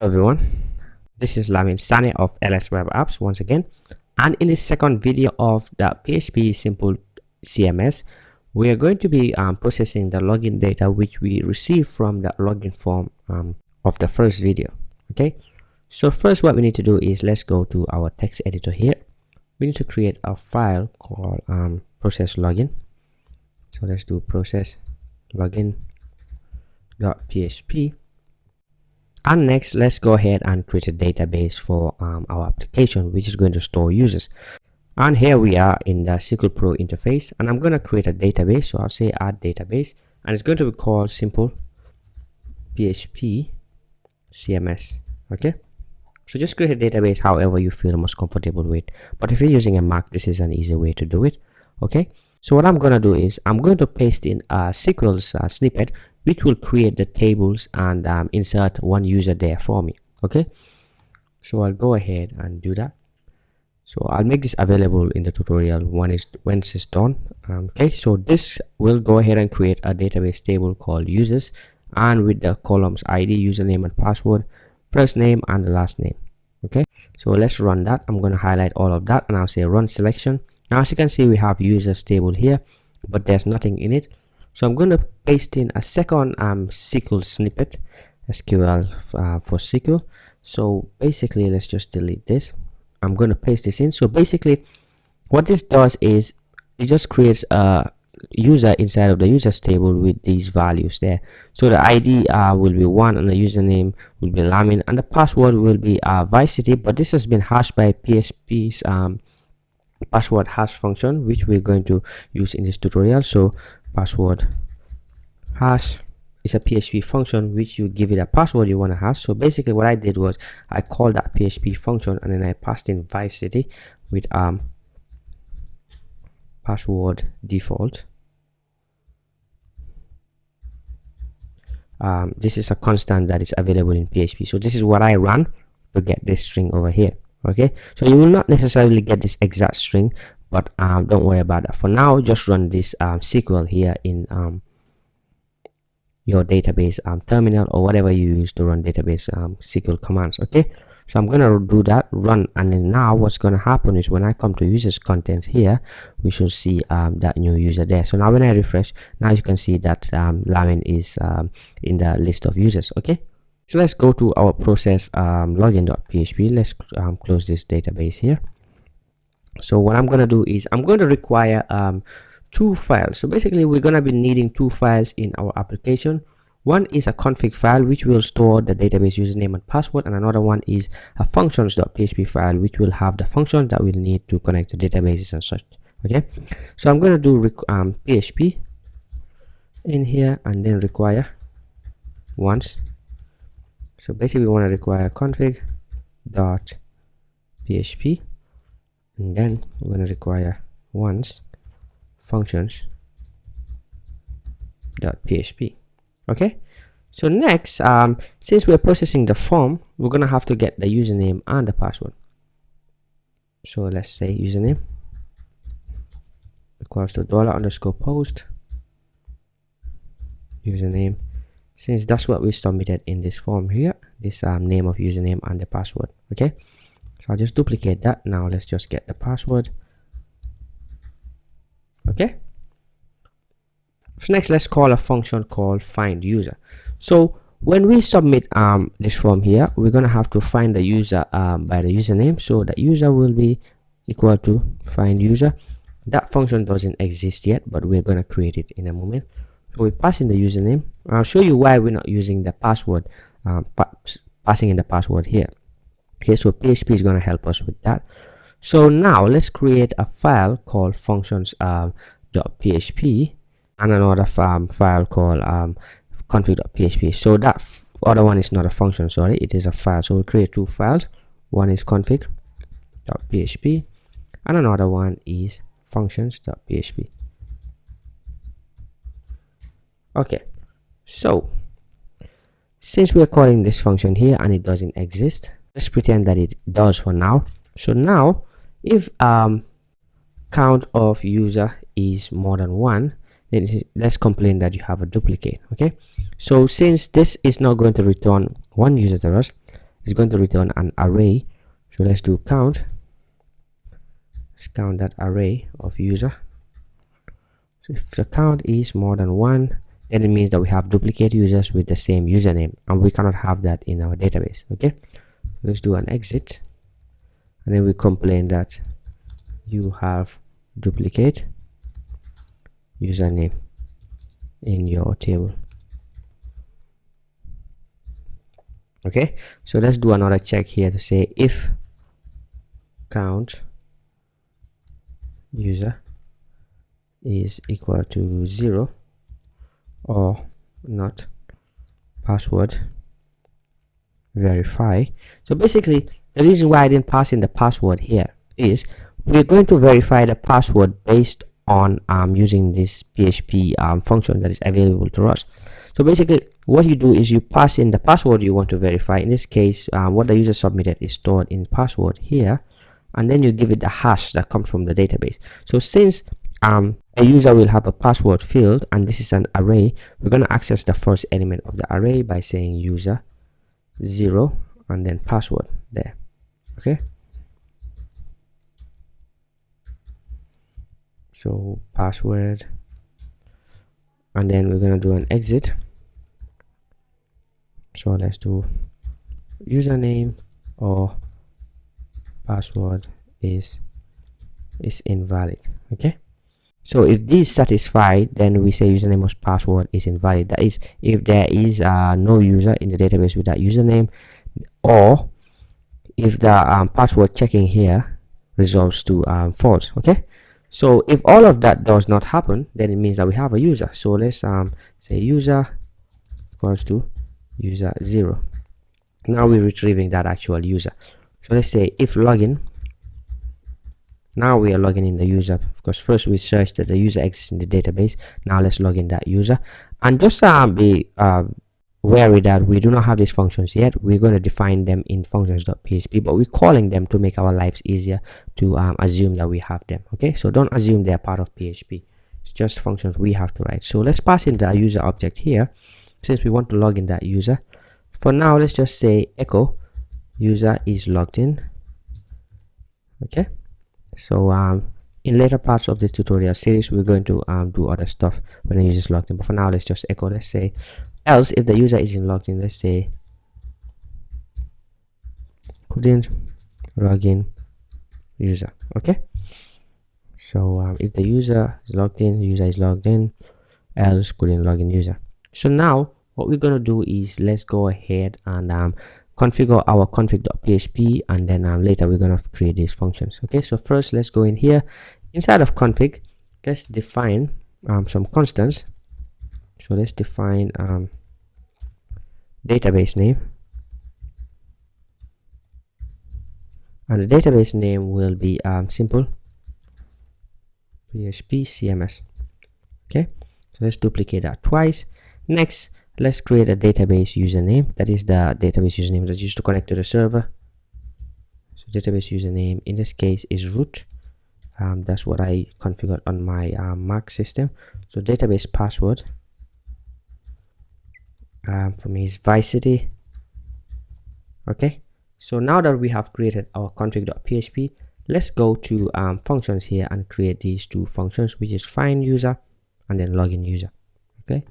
Hello everyone, this is Lamin Sane of LSWAT apps once again, and in this second video of the PHP simple CMS, we are going to be processing the login data which we received from the login form of the first video. Okay, so first what we need to do is let's go to our text editor here. We need to create a file called process login. So let's do process login.php. And next, let's go ahead and create a database for our application, which is going to store users. And here we are in the SQL Pro interface, and I'm going to create a database. So I'll say add database, and it's going to be called simple PHP CMS. Okay, so just create a database however you feel most comfortable with, but if you're using a Mac, this is an easy way to do it. Okay, so what I'm going to do is I'm going to paste in a SQL snippet which will create the tables and insert one user there for me. Okay, so I'll go ahead and do that. So I'll make this available in the tutorial once it's done. Okay, so this will go ahead and create a database table called users, and with the columns ID, username and password, first name and the last name. Okay, so let's run that. I'm going to highlight all of that and I'll say run selection. Now as you can see, we have users table here, but there's nothing in it. So I'm going to paste in a second SQL snippet, SQL for SQL. So basically, let's just delete this. I'm going to paste this in. So basically, what this does is it just creates a user inside of the users table with these values there. So the ID will be 1 and the username will be Lamin and the password will be Vice City, but this has been hashed by PHP's password hash function, which we're going to use in this tutorial. So password hash is a PHP function which you give it a password you want to hash. So basically what I did was I called that PHP function and then I passed in Vice City with password default. This is a constant that is available in PHP. So this is what I run to get this string over here. Okay, so you will not necessarily get this exact string, but don't worry about that. For now, just run this SQL here in your database terminal or whatever you use to run database SQL commands. Okay, so I'm gonna do that, run, and then now what's gonna happen is when I come to users contents here, we should see that new user there. So now when I refresh, now you can see that Lamin is in the list of users. Okay, so let's go to our process login.php. Let's close this database here. So what I'm going to do is I'm going to require two files. So basically we're going to be needing two files in our application. One is a config file which will store the database username and password, and another one is a functions.php file which will have the functions that we'll need to connect to databases and such. Okay, so I'm going to do php in here and then require once. So basically we want to require config.php, and then we're going to require once functions.php. Okay, so next since we're processing the form, we're going to have to get the username and the password. So let's say username equals to $_post username, since that's what we submitted in this form here, this name of username and the password. Okay, so I'll just duplicate that. Now let's just get the password. Okay, so next let's call a function called find user. So when we submit this form here, we're going to have to find the user by the username. So the user will be equal to find user. That function doesn't exist yet, but we're going to create it in a moment. So we pass in the username. I'll show you why we're not using the password, passing in the password here. Okay, so PHP is going to help us with that. So now let's create a file called functions.php and another file called config.php. So that other one is not a function, sorry, it is a file. So we'll create two files. One is config.php and another one is functions.php. Okay, so since we're calling this function here and it doesn't exist, let's pretend that it does for now. So now if count of user is more than 1, then let's complain that you have a duplicate. Okay, so since this is not going to return one user to us, is going to return an array. So let's do count. Let's count that array of user. So if the count is more than 1, then it means that we have duplicate users with the same username, and we cannot have that in our database. Okay, let's do an exit, and then we complain that you have duplicate username in your table. Okay, so let's do another check here to say if count user is equal to 0 or not password verify. So basically the reason why I didn't pass in the password here is we're going to verify the password based on using this PHP function that is available to us. So basically what you do is you pass in the password you want to verify. In this case, what the user submitted is stored in password here, and then you give it the hash that comes from the database. So since a user will have a password field and this is an array, we're going to access the first element of the array by saying user 0 and then password there. Okay, so password, and then we're going to do an exit. So let's do username or password is invalid. Okay, so if these satisfy, then we say username or password is invalid. That is, if there is no user in the database with that username, or if the password checking here resolves to false. Okay, so if all of that does not happen, then it means that we have a user. So let's say user equals to user 0. Now we're retrieving that actual user. So let's say if login. Now we are logging in the user, because first we searched that the user exists in the database. Now let's log in that user, and just be wary that we do not have these functions yet. We're going to define them in functions.php, but we're calling them to make our lives easier to assume that we have them. Okay, so don't assume they're part of PHP. It's just functions we have to write. So let's pass in the user object here, since we want to log in that user. For now, let's just say echo user is logged in. Okay, so in later parts of this tutorial series we're going to do other stuff when the user is logged in, but for now let's just echo. Let's say else if the user isn't logged in. Let's say couldn't log in user. Okay, so if the user is logged in, user is logged in, else couldn't log in user. So now what we're going to do is let's go ahead and configure our config.php, and then later we're going to create these functions. Okay, so first let's go in here inside of config. Let's define some constants. So let's define database name, and the database name will be simple PHP CMS. Okay, so let's duplicate that twice. Next, let's create a database username. That is the database username that's used to connect to the server. So database username in this case is root. That's what I configured on my Mac system. So database password for me is Vice City. Okay, so now that we have created our config.php, let's go to functions here and create these two functions, which is find user and then login user. Okay,